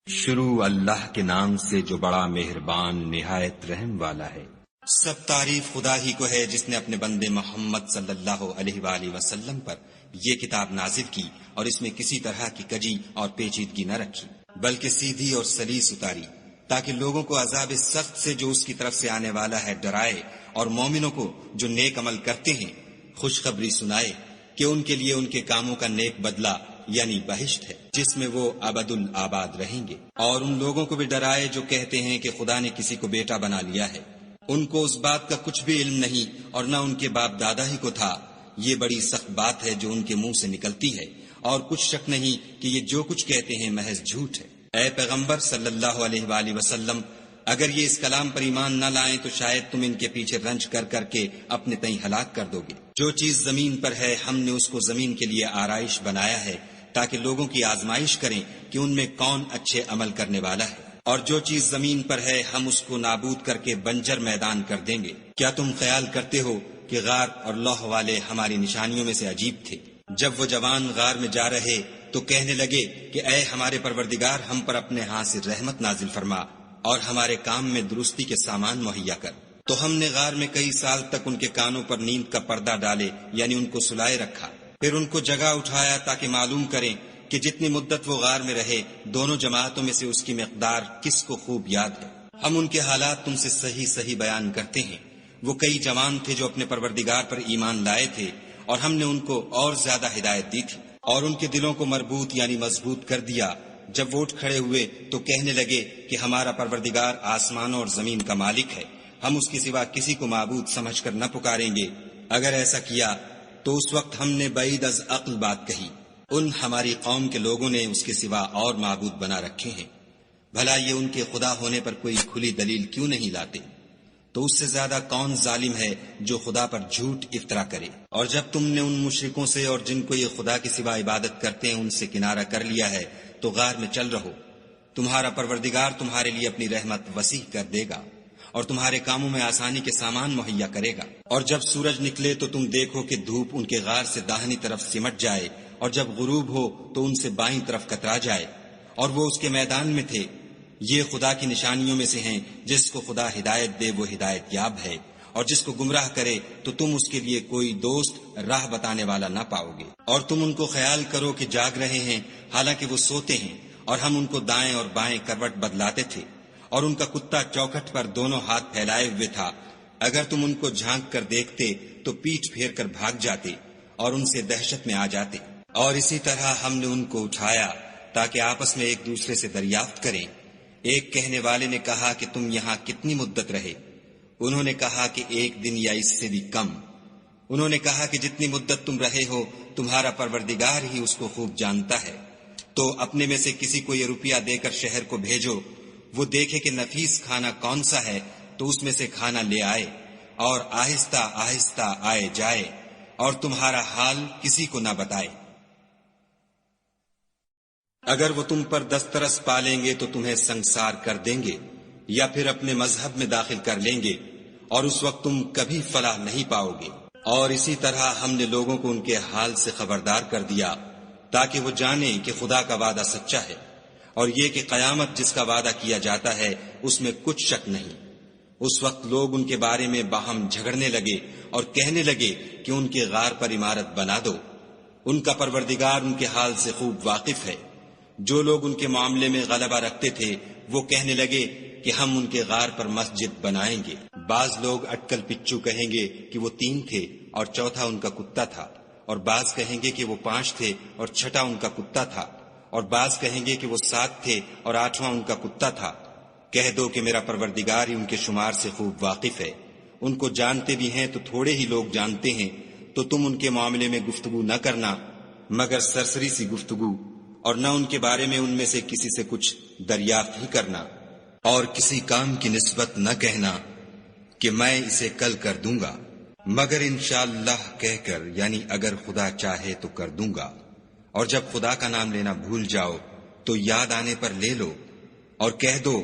شروع اللہ کے نام سے جو بڑا مہربان نہایت رحم والا ہے۔ سب تعریف خدا ہی کو ہے جس نے اپنے بندے محمد صلی اللہ علیہ وآلہ وسلم پر یہ کتاب نازل کی اور اس میں کسی طرح کی کجی اور پیچیدگی نہ رکھی، بلکہ سیدھی اور سلیس اتاری، تاکہ لوگوں کو عذاب سخت سے جو اس کی طرف سے آنے والا ہے ڈرائے، اور مومنوں کو جو نیک عمل کرتے ہیں خوشخبری سنائے کہ ان کے لیے ان کے کاموں کا نیک بدلہ یعنی بہشت ہے جس میں وہ ابد الآباد رہیں گے، اور ان لوگوں کو بھی ڈرائے جو کہتے ہیں کہ خدا نے کسی کو بیٹا بنا لیا ہے، ان کو اس بات کا کچھ بھی علم نہیں اور نہ ان کے باپ دادا ہی کو تھا، یہ بڑی سخت بات ہے جو ان کے منہ سے نکلتی ہے، اور کچھ شک نہیں کہ یہ جو کچھ کہتے ہیں محض جھوٹ ہے۔ اے پیغمبر صلی اللہ علیہ وآلہ وسلم، اگر یہ اس کلام پر ایمان نہ لائیں تو شاید تم ان کے پیچھے رنج کر کر کے اپنے تئیں ہلاک کر دو گے۔ جو چیز زمین پر ہے ہم نے اس کو زمین کے لیے آرائش بنایا ہے تاکہ لوگوں کی آزمائش کریں کہ ان میں کون اچھے عمل کرنے والا ہے، اور جو چیز زمین پر ہے ہم اس کو نابود کر کے بنجر میدان کر دیں گے۔ کیا تم خیال کرتے ہو کہ غار اور لوح والے ہماری نشانیوں میں سے عجیب تھے؟ جب وہ جوان غار میں جا رہے تو کہنے لگے کہ اے ہمارے پروردگار، ہم پر اپنے ہاں سے رحمت نازل فرما اور ہمارے کام میں درستی کے سامان مہیا کر۔ تو ہم نے غار میں کئی سال تک ان کے کانوں پر نیند کا پردہ ڈالے، یعنی ان کو سلائے رکھا، پھر ان کو جگہ اٹھایا تاکہ معلوم کریں کہ جتنی مدت وہ غار میں رہے دونوں جماعتوں میں سے اس کی مقدار کس کو خوب یاد ہے۔ ہم ان کے حالات تم سے صحیح صحیح بیان کرتے ہیں۔ وہ کئی جوان تھے جو اپنے پروردگار پر ایمان لائے تھے، اور ہم نے ان کو اور زیادہ ہدایت دی تھی، اور ان کے دلوں کو مربوط یعنی مضبوط کر دیا۔ جب وہ اٹھ کھڑے ہوئے تو کہنے لگے کہ ہمارا پروردگار آسمانوں اور زمین کا مالک ہے، ہم اس کے سوا کسی کو معبود سمجھ کر نہ پکاریں گے۔ اگر ایسا کیا تو اس وقت ہم نے بعید از عقل بات کہی، ان ہماری قوم کے لوگوں نے اس کے سوا اور معبود بنا رکھے ہیں، بھلا یہ ان کے خدا ہونے پر کوئی کھلی دلیل کیوں نہیں لاتے؟ تو اس سے زیادہ کون ظالم ہے جو خدا پر جھوٹ افطرا کرے؟ اور جب تم نے ان مشرکوں سے اور جن کو یہ خدا کے سوا عبادت کرتے ہیں ان سے کنارہ کر لیا ہے تو غار میں چل رہو، تمہارا پروردگار تمہارے لیے اپنی رحمت وسیع کر دے گا اور تمہارے کاموں میں آسانی کے سامان مہیا کرے گا۔ اور جب سورج نکلے تو تم دیکھو کہ دھوپ ان کے غار سے داہنی طرف سمٹ جائے، اور جب غروب ہو تو ان سے بائیں طرف کترا جائے، اور وہ اس کے میدان میں تھے۔ یہ خدا کی نشانیوں میں سے ہیں، جس کو خدا ہدایت دے وہ ہدایت یاب ہے، اور جس کو گمراہ کرے تو تم اس کے لیے کوئی دوست راہ بتانے والا نہ پاؤ گے۔ اور تم ان کو خیال کرو کہ جاگ رہے ہیں حالانکہ وہ سوتے ہیں، اور ہم ان کو دائیں اور بائیں کروٹ بدلاتے تھے، اور ان کا کتا چوکھٹ پر دونوں ہاتھ پھیلائے ہوئے تھا۔ اگر تم ان کو جھانک کر دیکھتے تو پیٹھ پھیر کر بھاگ جاتے اور ان سے دہشت میں آ جاتے۔ اور اسی طرح ہم نے ان کو اٹھایا تاکہ آپس میں ایک دوسرے سے دریافت کریں۔ ایک کہنے والے نے کہا کہ تم یہاں کتنی مدت رہے؟ انہوں نے کہا کہ ایک دن یا اس سے بھی کم۔ انہوں نے کہا کہ جتنی مدت تم رہے ہو تمہارا پروردگار ہی اس کو خوب جانتا ہے، تو اپنے میں سے کسی کو یہ روپیہ دے کر شہر کو بھیجو، وہ دیکھے کہ نفیس کھانا کون سا ہے تو اس میں سے کھانا لے آئے، اور آہستہ آہستہ آئے جائے، اور تمہارا حال کسی کو نہ بتائے۔ اگر وہ تم پر دسترس پالیں گے تو تمہیں سنگسار کر دیں گے، یا پھر اپنے مذہب میں داخل کر لیں گے، اور اس وقت تم کبھی فلاح نہیں پاؤ گے۔ اور اسی طرح ہم نے لوگوں کو ان کے حال سے خبردار کر دیا تاکہ وہ جانیں کہ خدا کا وعدہ سچا ہے، اور یہ کہ قیامت جس کا وعدہ کیا جاتا ہے اس میں کچھ شک نہیں۔ اس وقت لوگ ان کے بارے میں باہم جھگڑنے لگے اور کہنے لگے کہ ان کے غار پر عمارت بنا دو۔ ان کا پروردگار ان کے حال سے خوب واقف ہے۔ جو لوگ ان کے معاملے میں غلبہ رکھتے تھے وہ کہنے لگے کہ ہم ان کے غار پر مسجد بنائیں گے۔ بعض لوگ اٹکل پچو کہیں گے کہ وہ 3 تھے اور چوتھا ان کا کتا تھا، اور بعض کہیں گے کہ وہ 5 تھے اور چھٹا ان کا کتا تھا، اور بعض کہیں گے کہ وہ 7 تھے اور 8واں ان کا کتا تھا۔ کہہ دو کہ میرا پروردگار ہی ان کے شمار سے خوب واقف ہے، ان کو جانتے بھی ہیں تو تھوڑے ہی لوگ جانتے ہیں۔ تو تم ان کے معاملے میں گفتگو نہ کرنا مگر سرسری سی گفتگو، اور نہ ان کے بارے میں ان میں سے کسی سے کچھ دریافت ہی کرنا، اور کسی کام کی نسبت نہ کہنا کہ میں اسے کل کر دوں گا، مگر انشاءاللہ کہہ کر، یعنی اگر خدا چاہے تو کر دوں گا۔ اور جب خدا کا نام لینا بھول جاؤ تو یاد آنے پر لے لو، اور کہہ دو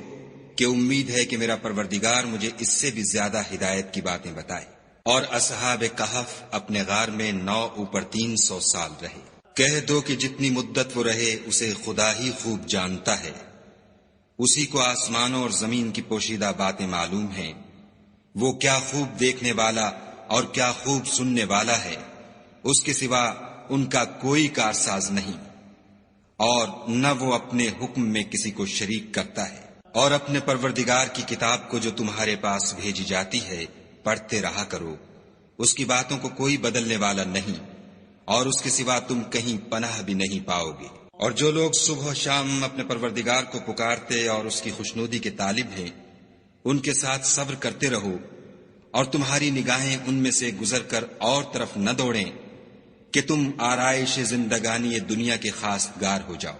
کہ امید ہے کہ میرا پروردگار مجھے اس سے بھی زیادہ ہدایت کی باتیں بتائے۔ اور اصحاب کہف اپنے غار میں 9 اوپر 300 سال رہے۔ کہہ دو کہ جتنی مدت وہ رہے اسے خدا ہی خوب جانتا ہے، اسی کو آسمانوں اور زمین کی پوشیدہ باتیں معلوم ہیں، وہ کیا خوب دیکھنے والا اور کیا خوب سننے والا ہے، اس کے سوا ان کا کوئی کارساز نہیں، اور نہ وہ اپنے حکم میں کسی کو شریک کرتا ہے۔ اور اپنے پروردگار کی کتاب کو جو تمہارے پاس بھیجی جاتی ہے پڑھتے رہا کرو، اس کی باتوں کو کوئی بدلنے والا نہیں، اور اس کے سوا تم کہیں پناہ بھی نہیں پاؤ گے۔ اور جو لوگ صبح و شام اپنے پروردگار کو پکارتے اور اس کی خوشنودی کے طالب ہیں، ان کے ساتھ صبر کرتے رہو، اور تمہاری نگاہیں ان میں سے گزر کر اور طرف نہ دوڑیں کہ تم آرائش زندگانی دنیا کے خاص گار ہو جاؤ۔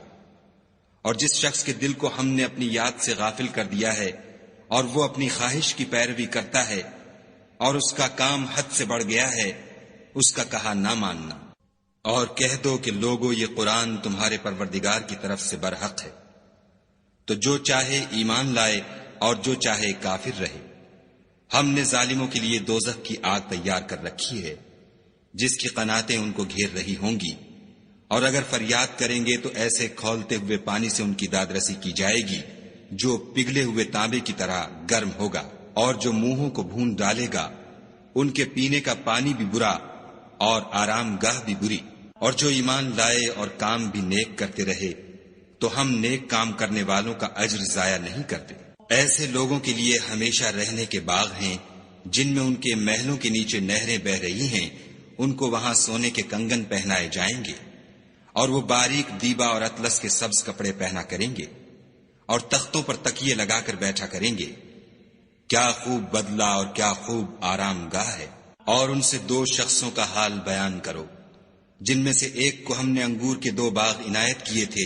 اور جس شخص کے دل کو ہم نے اپنی یاد سے غافل کر دیا ہے اور وہ اپنی خواہش کی پیروی کرتا ہے اور اس کا کام حد سے بڑھ گیا ہے، اس کا کہا نہ ماننا، اور کہہ دو کہ لوگو یہ قرآن تمہارے پروردگار کی طرف سے برحق ہے، تو جو چاہے ایمان لائے اور جو چاہے کافر رہے۔ ہم نے ظالموں کے لیے دوزخ کی آگ تیار کر رکھی ہے جس کی قناتیں ان کو گھیر رہی ہوں گی، اور اگر فریاد کریں گے تو ایسے کھولتے ہوئے پانی سے ان کی دادرسی کی جائے گی جو پگھلے ہوئے تانبے کی طرح گرم ہوگا، اور جو منہوں کو بھون ڈالے گا ان کے پینے کا پانی بھی برا اور آرام گاہ بھی بری۔ اور جو ایمان لائے اور کام بھی نیک کرتے رہے تو ہم نیک کام کرنے والوں کا اجر ضائع نہیں کرتے۔ ایسے لوگوں کے لیے ہمیشہ رہنے کے باغ ہیں جن میں ان کے محلوں کے نیچے نہریں بہ رہی ہیں، ان کو وہاں سونے کے کنگن پہنائے جائیں گے، اور وہ باریک دیبا اور اطلس کے سبز کپڑے پہنا کریں گے، اور تختوں پر تکیے لگا کر بیٹھا کریں گے۔ کیا خوب بدلہ اور کیا خوب آرام گاہ ہے۔ اور ان سے دو شخصوں کا حال بیان کرو جن میں سے ایک کو ہم نے انگور کے 2 باغ عنایت کیے تھے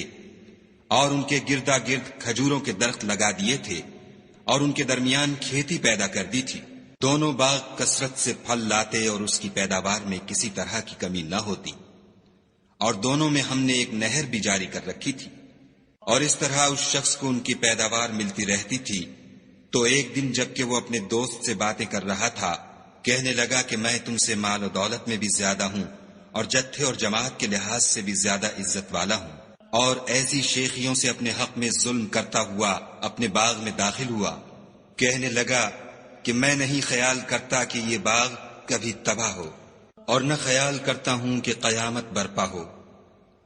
اور ان کے گردا گرد کھجوروں کے درخت لگا دیے تھے اور ان کے درمیان کھیتی پیدا کر دی تھی۔ دونوں باغ کثرت سے پھل لاتے اور اس کی پیداوار میں کسی طرح کی کمی نہ ہوتی، اور دونوں میں ہم نے ایک نہر بھی جاری کر رکھی تھی، اور اس طرح اس شخص کو ان کی پیداوار ملتی رہتی تھی۔ تو ایک دن جب کہ وہ اپنے دوست سے باتیں کر رہا تھا، کہنے لگا کہ میں تم سے مال و دولت میں بھی زیادہ ہوں اور جتھے اور جماعت کے لحاظ سے بھی زیادہ عزت والا ہوں، اور ایسی شیخیوں سے اپنے حق میں ظلم کرتا ہوا اپنے باغ میں داخل ہوا۔ کہنے لگا کہ میں نہیں خیال کرتا کہ یہ باغ کبھی تباہ ہو، اور نہ خیال کرتا ہوں کہ قیامت برپا ہو،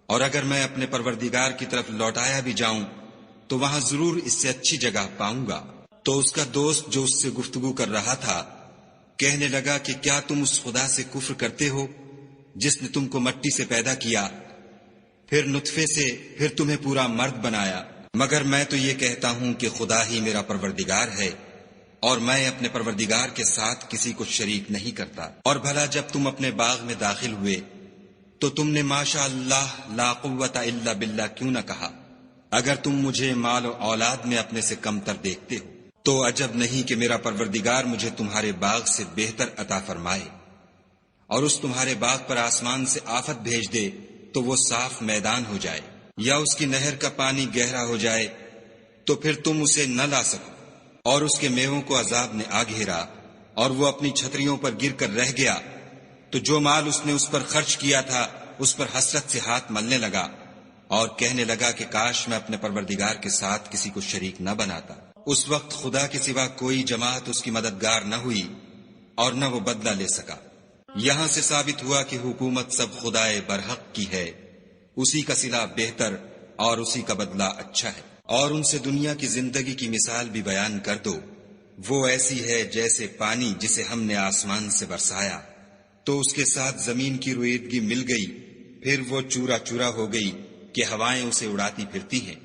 اور اگر میں اپنے پروردگار کی طرف لوٹایا بھی جاؤں تو وہاں ضرور اس سے اچھی جگہ پاؤں گا۔ تو اس کا دوست جو اس سے گفتگو کر رہا تھا کہنے لگا کہ کیا تم اس خدا سے کفر کرتے ہو جس نے تم کو مٹی سے پیدا کیا، پھر نطفے سے، پھر تمہیں پورا مرد بنایا؟ مگر میں تو یہ کہتا ہوں کہ خدا ہی میرا پروردگار ہے، اور میں اپنے پروردگار کے ساتھ کسی کو شریک نہیں کرتا۔ اور بھلا جب تم اپنے باغ میں داخل ہوئے تو تم نے ماشاء اللہ لا قوت الا باللہ کیوں نہ کہا؟ اگر تم مجھے مال و اولاد میں اپنے سے کم تر دیکھتے ہو تو عجب نہیں کہ میرا پروردگار مجھے تمہارے باغ سے بہتر عطا فرمائے، اور اس تمہارے باغ پر آسمان سے آفت بھیج دے تو وہ صاف میدان ہو جائے، یا اس کی نہر کا پانی گہرا ہو جائے تو پھر تم اسے نہ لا سکو، اور اس کے میووں کو عذاب نے آ گھیرا اور وہ اپنی چھتریوں پر گر کر رہ گیا، تو جو مال اس نے اس پر خرچ کیا تھا اس پر حسرت سے ہاتھ ملنے لگا اور کہنے لگا کہ کاش میں اپنے پروردگار کے ساتھ کسی کو شریک نہ بناتا۔ اس وقت خدا کے سوا کوئی جماعت اس کی مددگار نہ ہوئی اور نہ وہ بدلہ لے سکا۔ یہاں سے ثابت ہوا کہ حکومت سب خدائے برحق کی ہے، اسی کا صلہ بہتر اور اسی کا بدلہ اچھا ہے۔ اور ان سے دنیا کی زندگی کی مثال بھی بیان کر دو، وہ ایسی ہے جیسے پانی جسے ہم نے آسمان سے برسایا تو اس کے ساتھ زمین کی رویدگی مل گئی، پھر وہ چورا چورا ہو گئی کہ ہوائیں اسے اڑاتی پھرتی ہیں،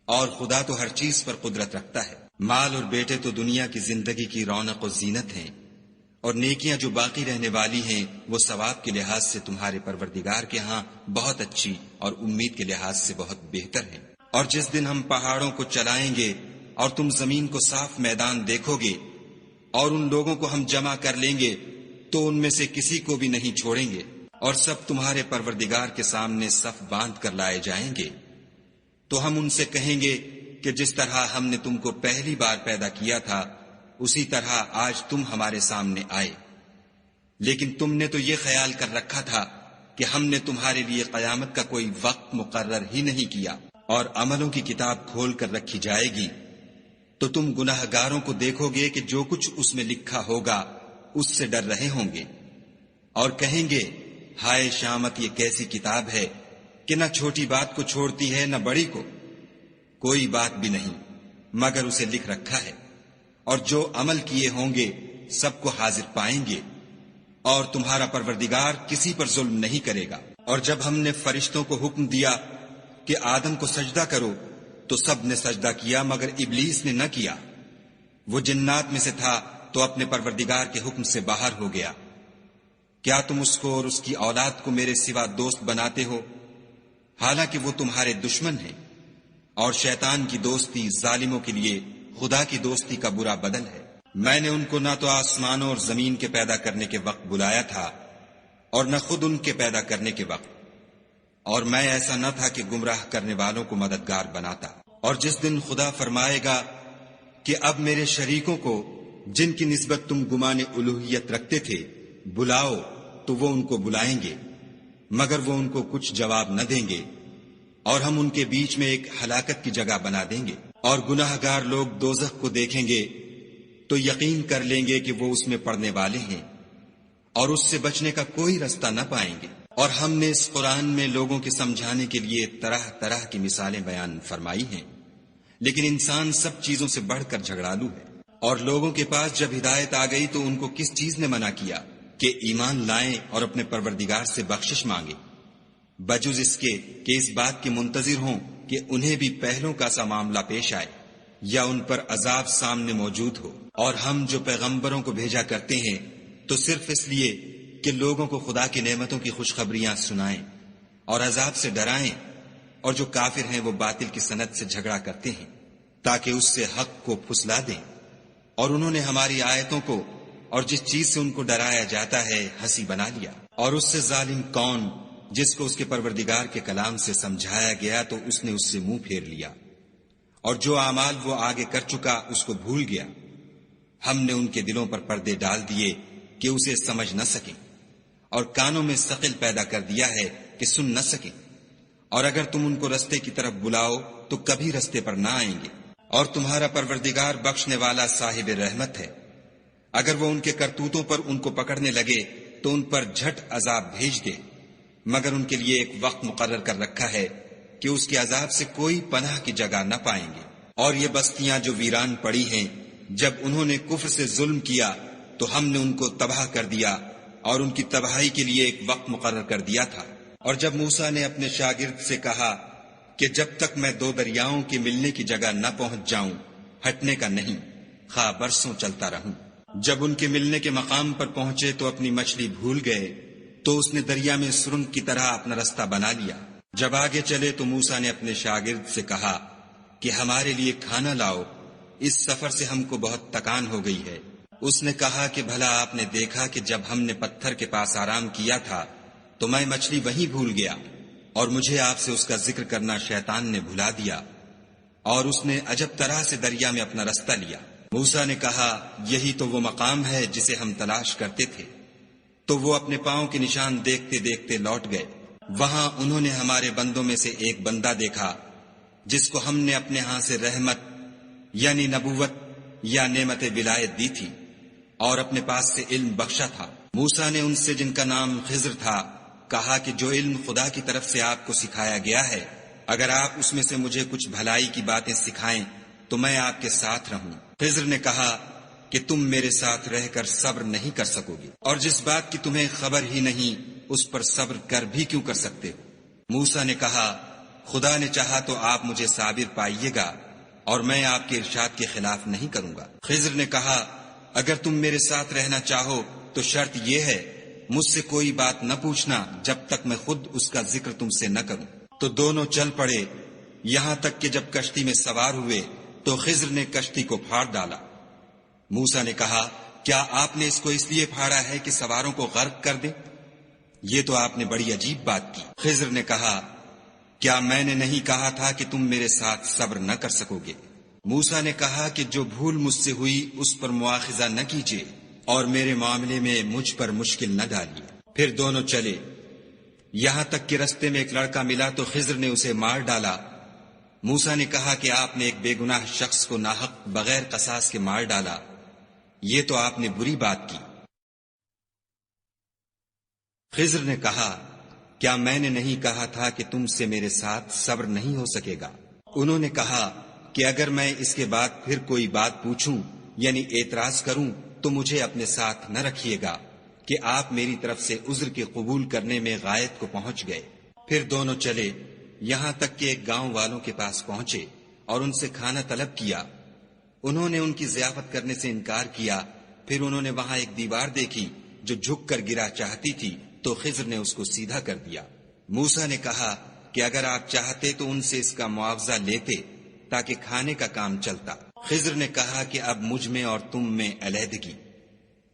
اور خدا تو ہر چیز پر قدرت رکھتا ہے۔ مال اور بیٹے تو دنیا کی زندگی کی رونق و زینت ہیں، اور نیکیاں جو باقی رہنے والی ہیں وہ ثواب کے لحاظ سے تمہارے پروردگار کے ہاں بہت اچھی اور امید کے لحاظ سے بہت بہتر ہیں۔ اور جس دن ہم پہاڑوں کو چلائیں گے اور تم زمین کو صاف میدان دیکھو گے اور ان لوگوں کو ہم جمع کر لیں گے تو ان میں سے کسی کو بھی نہیں چھوڑیں گے، اور سب تمہارے پروردگار کے سامنے صف باندھ کر لائے جائیں گے، تو ہم ان سے کہیں گے کہ جس طرح ہم نے تم کو پہلی بار پیدا کیا تھا اسی طرح آج تم ہمارے سامنے آئے، لیکن تم نے تو یہ خیال کر رکھا تھا کہ ہم نے تمہارے لیے قیامت کا کوئی وقت مقرر ہی نہیں کیا، اور عملوں کی کتاب کھول کر رکھی جائے گی تو تم گناہگاروں کو دیکھو گے کہ جو کچھ اس میں لکھا ہوگا اس سے ڈر رہے ہوں گے، اور کہیں گے ہائے شامت، یہ کیسی کتاب ہے کہ نہ چھوٹی بات کو چھوڑتی ہے نہ بڑی کو، کوئی بات بھی نہیں مگر اسے لکھ رکھا ہے، اور جو عمل کیے ہوں گے سب کو حاضر پائیں گے، اور تمہارا پروردگار کسی پر ظلم نہیں کرے گا۔ اور جب ہم نے فرشتوں کو حکم دیا کہ آدم کو سجدہ کرو تو سب نے سجدہ کیا مگر ابلیس نے نہ کیا، وہ جنات میں سے تھا تو اپنے پروردگار کے حکم سے باہر ہو گیا۔ کیا تم اس کو اور اس کی اولاد کو میرے سوا دوست بناتے ہو، حالانکہ وہ تمہارے دشمن ہیں، اور شیطان کی دوستی ظالموں کے لیے خدا کی دوستی کا برا بدل ہے۔ میں نے ان کو نہ تو آسمانوں اور زمین کے پیدا کرنے کے وقت بلایا تھا اور نہ خود ان کے پیدا کرنے کے وقت، اور میں ایسا نہ تھا کہ گمراہ کرنے والوں کو مددگار بناتا۔ اور جس دن خدا فرمائے گا کہ اب میرے شریکوں کو جن کی نسبت تم گمان الوہیت رکھتے تھے بلاؤ، تو وہ ان کو بلائیں گے مگر وہ ان کو کچھ جواب نہ دیں گے، اور ہم ان کے بیچ میں ایک ہلاکت کی جگہ بنا دیں گے۔ اور گناہ گار لوگ دوزخ کو دیکھیں گے تو یقین کر لیں گے کہ وہ اس میں پڑنے والے ہیں، اور اس سے بچنے کا کوئی رستہ نہ پائیں گے۔ اور ہم نے اس قرآن میں لوگوں کے سمجھانے کے لیے طرح طرح کی مثالیں بیان فرمائی ہیں، لیکن انسان سب چیزوں سے بڑھ کر جھگڑالو ہے۔ اور لوگوں کے پاس جب ہدایت آ گئی تو ان کو کس چیز نے منع کیا کہ ایمان لائیں اور اپنے پروردگار سے بخشش مانگیں، بجز اس کے کہ اس بات کے منتظر ہوں کہ انہیں بھی پہلوں کا سا معاملہ پیش آئے یا ان پر عذاب سامنے موجود ہو۔ اور ہم جو پیغمبروں کو بھیجا کرتے ہیں تو صرف اس لیے کہ لوگوں کو خدا کی نعمتوں کی خوشخبریاں سنائیں اور عذاب سے ڈرائیں، اور جو کافر ہیں وہ باطل کی سند سے جھگڑا کرتے ہیں تاکہ اس سے حق کو پھسلا دیں۔ اور انہوں نے ہماری آیتوں کو اور جس چیز سے ان کو ڈرایا جاتا ہے ہنسی بنا لیا۔ اور اس سے ظالم کون جس کو اس کے پروردگار کے کلام سے سمجھایا گیا تو اس نے اس سے منہ پھیر لیا، اور جو اعمال وہ آگے کر چکا اس کو بھول گیا۔ ہم نے ان کے دلوں پر پردے ڈال دیے کہ اسے سمجھ نہ سکیں، اور کانوں میں ثقل پیدا کر دیا ہے کہ سن نہ سکیں، اور اگر تم ان کو رستے کی طرف بلاؤ تو کبھی رستے پر نہ آئیں گے۔ اور تمہارا پروردگار بخشنے والا صاحب رحمت ہے، اگر وہ ان کے کرتوتوں پر ان کو پکڑنے لگے تو ان پر جھٹ عذاب بھیج دے، مگر ان کے لیے ایک وقت مقرر کر رکھا ہے کہ اس کے عذاب سے کوئی پناہ کی جگہ نہ پائیں گے۔ اور یہ بستیاں جو ویران پڑی ہیں، جب انہوں نے کفر سے ظلم کیا تو ہم نے ان کو تباہ کر دیا، اور ان کی تباہی کے لیے ایک وقت مقرر کر دیا تھا۔ اور جب موسیٰ نے اپنے شاگرد سے کہا کہ جب تک میں دو دریاؤں کے ملنے کی جگہ نہ پہنچ جاؤں ہٹنے کا نہیں، خواہ برسوں چلتا رہوں۔ جب ان کے ملنے کے مقام پر پہنچے تو اپنی مچھلی بھول گئے تو اس نے دریا میں سرنگ کی طرح اپنا رستہ بنا لیا۔ جب آگے چلے تو موسیٰ نے اپنے شاگرد سے کہا کہ ہمارے لیے کھانا لاؤ، اس سفر سے ہم کو بہت تکان ہو گئی ہے۔ اس نے کہا کہ بھلا آپ نے دیکھا کہ جب ہم نے پتھر کے پاس آرام کیا تھا تو میں مچھلی وہیں بھول گیا، اور مجھے آپ سے اس کا ذکر کرنا شیطان نے بھلا دیا، اور اس نے عجب طرح سے دریا میں اپنا رستہ لیا۔ موسیٰ نے کہا یہی تو وہ مقام ہے جسے ہم تلاش کرتے تھے۔ تو وہ اپنے پاؤں کے نشان دیکھتے دیکھتے لوٹ گئے۔ وہاں انہوں نے ہمارے بندوں میں سے ایک بندہ دیکھا جس کو ہم نے اپنے ہاں سے رحمت یعنی نبوت یا نعمت ولایت دی تھی، اور اپنے پاس سے علم بخشا تھا۔ موسیٰ نے ان سے جن کا نام خضر تھا کہا کہ جو علم خدا کی طرف سے آپ کو سکھایا گیا ہے، اگر آپ اس میں سے مجھے کچھ بھلائی کی باتیں سکھائیں تو میں آپ کے ساتھ رہوں۔ خضر نے کہا کہ تم میرے ساتھ رہ کر صبر نہیں کر سکو گے، اور جس بات کی تمہیں خبر ہی نہیں اس پر صبر کر بھی کیوں کر سکتے ہو؟ موسیٰ نے کہا خدا نے چاہا تو آپ مجھے صابر پائیے گا، اور میں آپ کے ارشاد کے خلاف نہیں کروں گا۔ خضر نے کہا اگر تم میرے ساتھ رہنا چاہو تو شرط یہ ہے مجھ سے کوئی بات نہ پوچھنا جب تک میں خود اس کا ذکر تم سے نہ کروں۔ تو دونوں چل پڑے، یہاں تک کہ جب کشتی میں سوار ہوئے تو خضر نے کشتی کو پھاڑ ڈالا۔ موسیٰ نے کہا کیا آپ نے اس کو اس لیے پھاڑا ہے کہ سواروں کو غرق کر دے؟ یہ تو آپ نے بڑی عجیب بات کی۔ خضر نے کہا کیا میں نے نہیں کہا تھا کہ تم میرے ساتھ صبر نہ کر سکو گے؟ موسیٰ نے کہا کہ جو بھول مجھ سے ہوئی اس پر مواخذہ نہ کیجیے، اور میرے معاملے میں مجھ پر مشکل نہ ڈالیے۔ پھر دونوں چلے، یہاں تک کہ رستے میں ایک لڑکا ملا تو خضر نے اسے مار ڈالا، موسیٰ نے کہا کہ آپ نے ایک بے گناہ شخص کو ناحق بغیر قصاص کے مار ڈالا، یہ تو آپ نے بری بات کی۔ خضر نے کہا کیا میں نے نہیں کہا تھا کہ تم سے میرے ساتھ صبر نہیں ہو سکے گا؟ انہوں نے کہا کہ اگر میں اس کے بعد پھر کوئی بات پوچھوں یعنی اعتراض کروں تو مجھے اپنے ساتھ نہ رکھیے گا کہ آپ میری طرف سے عذر کے قبول کرنے میں غایت کو پہنچ گئے۔ پھر دونوں چلے یہاں تک کہ ایک گاؤں والوں کے پاس پہنچے اور ان سے کھانا طلب کیا۔ انہوں نے ان کی ضیافت کرنے سے انکار کیا۔ پھر انہوں نے وہاں ایک دیوار دیکھی جو جھک کر گرا چاہتی تھی تو خضر نے اس کو سیدھا کر دیا۔ موسیٰ نے کہا کہ اگر آپ چاہتے تو ان سے اس کا معاوضہ لیتے تاکہ کھانے کا کام چلتا۔ خضر نے کہا کہ اب مجھ میں اور تم میں علیحدگی،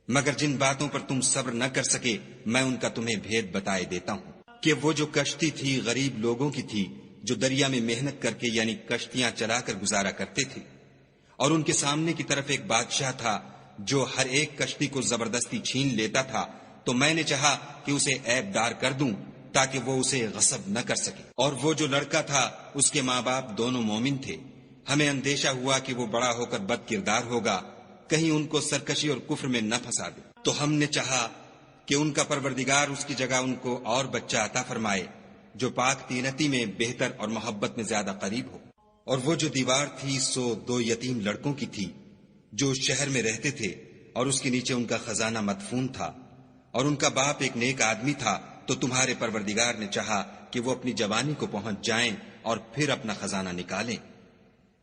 مگر جن باتوں پر تم صبر نہ کر سکے میں ان کا تمہیں بھید بتائے دیتا ہوں کہ وہ جو کشتی تھی غریب لوگوں کی تھی جو دریا میں محنت کر کے یعنی کشتیاں چلا کر گزارا کرتے تھے، اور ان کے سامنے کی طرف ایک بادشاہ تھا جو ہر ایک کشتی کو زبردستی چھین لیتا تھا، تو میں نے چاہا کہ اسے عیب دار کر دوں تاکہ وہ اسے غصب نہ کر سکے۔ اور وہ جو لڑکا تھا اس کے ماں باپ دونوں مومن تھے، ہمیں اندیشہ ہوا کہ وہ بڑا ہو کر بد کردار ہوگا، کہیں ان کو سرکشی اور کفر میں نہ پھنسا دے، تو ہم نے چاہا کہ ان کا پروردگار اس کی جگہ ان کو اور بچہ عطا فرمائے جو پاک تینتی میں بہتر اور محبت میں زیادہ قریب ہو۔ اور وہ جو دیوار تھی سو 2 یتیم لڑکوں کی تھی جو شہر میں رہتے تھے، اور اس کے نیچے ان کا خزانہ مدفون تھا، اور ان کا باپ ایک نیک آدمی تھا، تو تمہارے پروردگار نے چاہا کہ وہ اپنی جوانی کو پہنچ جائیں اور پھر اپنا خزانہ نکالیں۔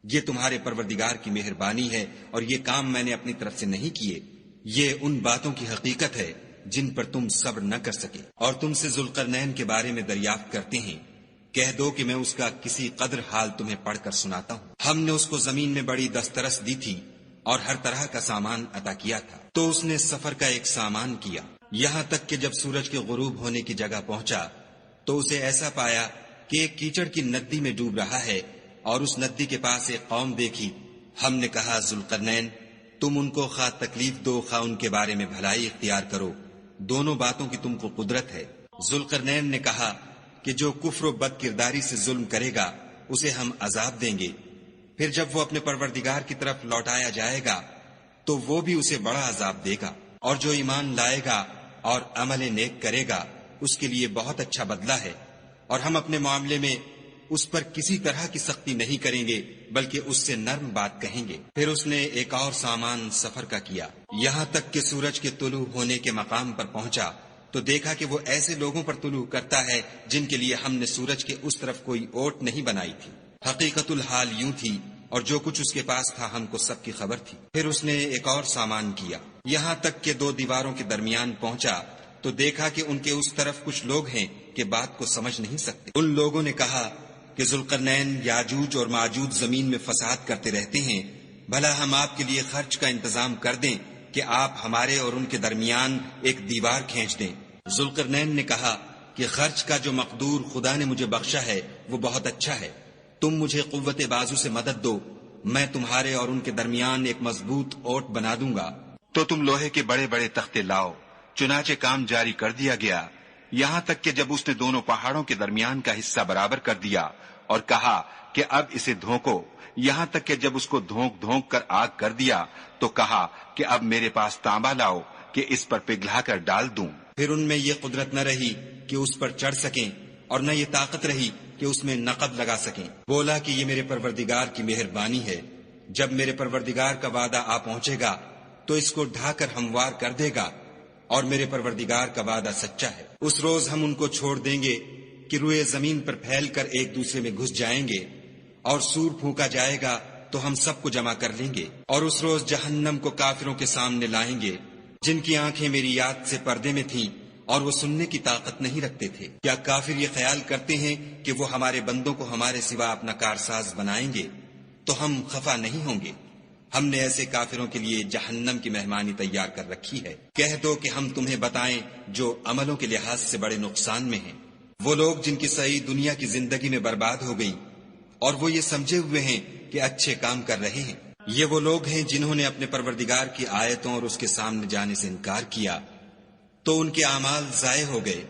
یہ تمہارے پروردگار کی مہربانی ہے اور یہ کام میں نے اپنی طرف سے نہیں کیے، یہ ان باتوں کی حقیقت ہے جن پر تم صبر نہ کر سکے۔ اور تم سے ذوالقرنین کے بارے میں دریافت کرتے ہیں، کہہ دو کہ میں اس کا کسی قدر حال تمہیں پڑھ کر سناتا ہوں۔ ہم نے اس کو زمین میں بڑی دسترس دی تھی اور ہر طرح کا سامان عطا کیا تھا، تو اس نے سفر کا ایک سامان کیا، یہاں تک کہ جب سورج کے غروب ہونے کی جگہ پہنچا تو اسے ایسا پایا کہ ایک کیچڑ کی ندی میں ڈوب رہا ہے، اور اس ندی کے پاس ایک قوم دیکھی۔ ہم نے کہا ذوالقرنین تم ان کو خواہ تکلیف دو خواہ ان کے بارے میں بھلائی اختیار کرو، دونوں باتوں کی تم کو قدرت ہے۔ ذوالقرنین نے کہا کہ جو کفر و بد کرداری سے ظلم کرے گا اسے ہم عذاب دیں گے، پھر جب وہ اپنے پروردگار کی طرف لوٹایا جائے گا تو وہ بھی اسے بڑا عذاب دے گا، اور جو ایمان لائے گا اور عمل نیک کرے گا اس کے لیے بہت اچھا بدلہ ہے، اور ہم اپنے معاملے میں اس پر کسی طرح کی سختی نہیں کریں گے بلکہ اس سے نرم بات کہیں گے۔ پھر اس نے ایک اور سامان سفر کا کیا، یہاں تک کہ سورج کے طلوع ہونے کے مقام پر پہنچا تو دیکھا کہ وہ ایسے لوگوں پر طلوع کرتا ہے جن کے لیے ہم نے سورج کے اس طرف کوئی اوٹ نہیں بنائی تھی۔ حقیقت الحال یوں تھی اور جو کچھ اس کے پاس تھا ہم کو سب کی خبر تھی۔ پھر اس نے ایک اور سامان کیا، یہاں تک کہ 2 دیواروں کے درمیان پہنچا تو دیکھا کہ ان کے اس طرف کچھ لوگ ہیں کہ بات کو سمجھ نہیں سکتے۔ ان لوگوں نے کہا کہ ذوالقرنین یاجوج اور ماجوج زمین میں فساد کرتے رہتے ہیں، بھلا ہم آپ کے لیے خرچ کا انتظام کر دیں کہ آپ ہمارے اور ان کے درمیان ایک دیوار کھینچ دیں۔ ذوالقرنین نے کہا کہ خرچ کا جو مقدور خدا نے مجھے بخشا ہے وہ بہت اچھا ہے، تم مجھے قوت بازو سے مدد دو، میں تمہارے اور ان کے درمیان ایک مضبوط اوٹ بنا دوں گا۔ تو تم لوہے کے بڑے بڑے تختے لاؤ۔ چنانچہ کام جاری کر دیا گیا، یہاں تک کہ جب اس نے دونوں پہاڑوں کے درمیان کا حصہ برابر کر دیا اور کہا کہ اب اسے دھونکو، یہاں تک کہ جب اس کو دھونک دھونک کر آگ کر دیا تو کہا کہ اب میرے پاس تانبا لاؤ کہ اس پر پگھلا کر ڈال دوں۔ پھر ان میں یہ قدرت نہ رہی کہ اس پر چڑھ سکیں اور نہ یہ طاقت رہی کہ اس میں نقب لگا سکیں۔ بولا کہ یہ میرے پروردگار کی مہربانی ہے، جب میرے پروردگار کا وعدہ آ پہنچے گا تو اس کو ڈھا کر ہموار کر دے گا، اور میرے پروردگار کا وعدہ سچا ہے۔ اس روز ہم ان کو چھوڑ دیں گے کہ روئے زمین پر پھیل کر ایک دوسرے میں گھس جائیں گے، اور سور پھونکا جائے گا تو ہم سب کو جمع کر لیں گے، اور اس روز جہنم کو کافروں کے سامنے لائیں گے جن کی آنکھیں میری یاد سے پردے میں تھیں اور وہ سننے کی طاقت نہیں رکھتے تھے۔ کیا کافر یہ خیال کرتے ہیں کہ وہ ہمارے بندوں کو ہمارے سوا اپنا کارساز بنائیں گے تو ہم خفا نہیں ہوں گے؟ ہم نے ایسے کافروں کے لیے جہنم کی مہمانی تیار کر رکھی ہے۔ کہہ دو کہ ہم تمہیں بتائیں جو عملوں کے لحاظ سے بڑے نقصان میں ہیں، وہ لوگ جن کی صحیح دنیا کی زندگی میں برباد ہو گئی اور وہ یہ سمجھے ہوئے ہیں کہ اچھے کام کر رہے ہیں۔ یہ وہ لوگ ہیں جنہوں نے اپنے پروردگار کی آیتوں اور اس کے سامنے جانے سے انکار کیا تو ان کے اعمال ضائع ہو گئے،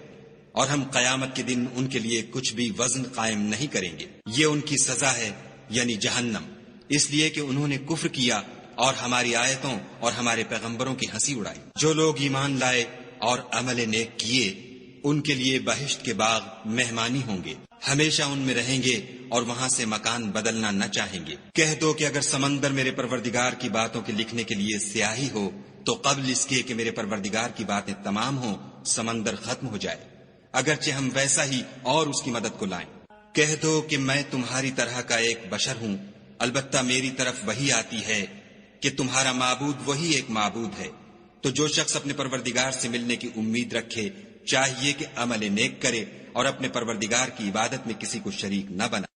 اور ہم قیامت کے دن ان کے لیے کچھ بھی وزن قائم نہیں کریں گے۔ یہ ان کی سزا ہے یعنی جہنم، اس لیے کہ انہوں نے کفر کیا اور ہماری آیتوں اور ہمارے پیغمبروں کی ہنسی اڑائی۔ جو لوگ ایمان لائے اور عمل نیک کیے ان کے لیے بہشت کے باغ مہمانی ہوں گے، ہمیشہ ان میں رہیں گے اور وہاں سے مکان بدلنا نہ چاہیں گے۔ کہہ دو کہ اگر سمندر میرے پروردگار کی باتوں کے لکھنے کے لیے سیاہی ہو تو قبل اس کے کہ میرے پروردگار کی باتیں تمام ہوں سمندر ختم ہو جائے، اگرچہ ہم ویسا ہی اور اس کی مدد کو لائیں۔ کہہ دو کہ میں تمہاری طرح کا ایک بشر ہوں، البتہ میری طرف وہی آتی ہے کہ تمہارا معبود وہی ایک معبود ہے۔ تو جو شخص اپنے پروردگار سے ملنے کی امید رکھے چاہیے کہ عمل نیک کرے اور اپنے پروردگار کی عبادت میں کسی کو شریک نہ بنائے۔